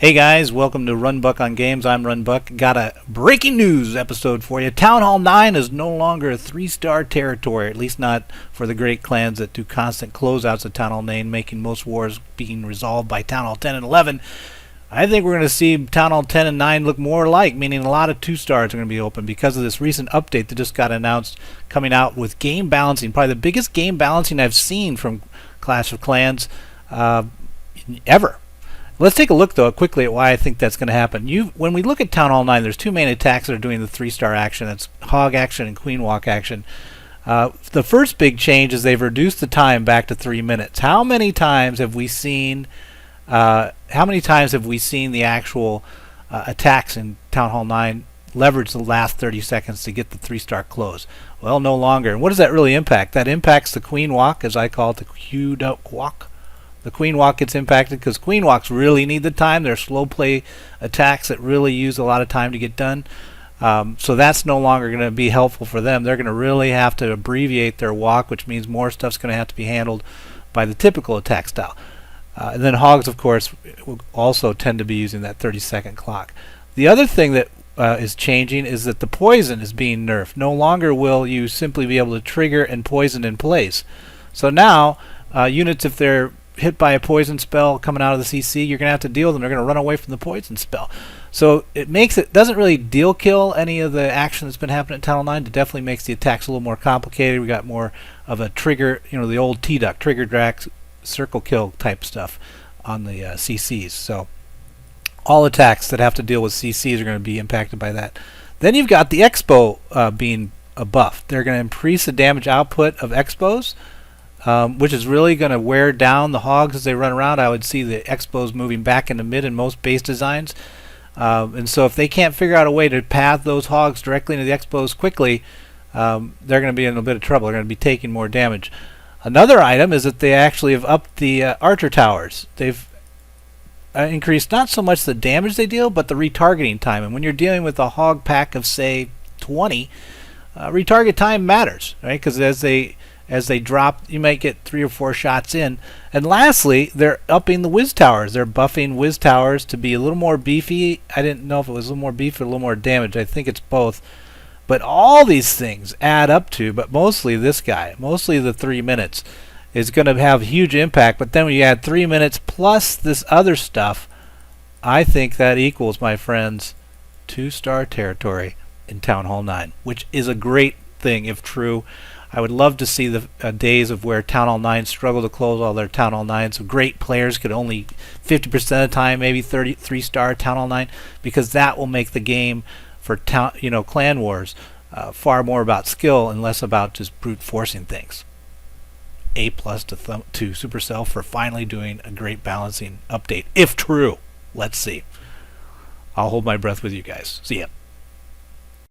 Hey guys, welcome to Runbuck on Games. I'm Runbuck. Got a breaking news episode for you. Town Hall 9 is no longer a 3-star territory, at least not for the great clans that do constant closeouts of Town Hall 9, making most wars being resolved by Town Hall 10 and 11. I think we're going to see Town Hall 10 and 9 look more alike, meaning a lot of 2-stars are going to be open because of this recent update that just got announced coming out with game balancing. Probably the biggest game balancing I've seen from Clash of Clans ever. Let's take a look, though, quickly at why I think that's going to happen. When we look at Town Hall 9, there's two main attacks that are doing the 3-star action. That's Hog action and Queen Walk action. The first big change is they've reduced the time back to 3 minutes. How many times have we seen the actual attacks in Town Hall 9 leverage the last 30 seconds to get the 3-star close? Well, no longer. And what does that really impact? That impacts the Queen Walk, as I call it, the queued up walk. The Queen Walk gets impacted because Queen Walks really need the time. They're slow play attacks that really use a lot of time to get done. So that's no longer going to be helpful for them. They're going to really have to abbreviate their walk, which means more stuff's going to have to be handled by the typical attack style. And then Hogs, of course, will also tend to be using that 30-second clock. The other thing that is changing is that the poison is being nerfed. No longer will you simply be able to trigger and poison in place. So now, units, if they're hit by a poison spell coming out of the CC, you're going to have to deal with them. They're going to run away from the poison spell. So it doesn't really deal kill any of the action that's been happening at Town Hall 9. It definitely makes the attacks a little more complicated. We got more of a trigger, the old T-Duck, trigger drag, circle kill type stuff on the CCs. So all attacks that have to deal with CCs are going to be impacted by that. Then you've got the XBow being a buff. They're going to increase the damage output of XBows, which is really going to wear down the Hogs as they run around. I would see the XBows moving back into mid in most base designs. And so if they can't figure out a way to path those Hogs directly into the XBows quickly, they're going to be in a bit of trouble. They're going to be taking more damage. Another item is that they actually have upped the archer towers. They've increased not so much the damage they deal, but the retargeting time. And when you're dealing with a Hog pack of, say, 20, retarget time matters, right? Because as they drop, you might get 3 or 4 shots in. And lastly, they're upping the whiz towers. They're buffing whiz towers to be a little more beefy. I didn't know if it was a little more beefy or a little more damage. I think it's both. But all these things add up to, but mostly this guy, mostly the 3 minutes, is going to have huge impact. But then when you add 3 minutes plus this other stuff, I think that equals, my friends, 2-star territory in Town Hall 9, which is a great thing if true. I would love to see the days of where Town Hall 9 struggle to close all their Town Hall 9s. So great players could only 50% of the time, maybe 3-star Town Hall 9, because that will make the game for clan wars far more about skill and less about just brute forcing things. A+ to Supercell for finally doing a great balancing update, if true. Let's see. I'll hold my breath with you guys. See ya.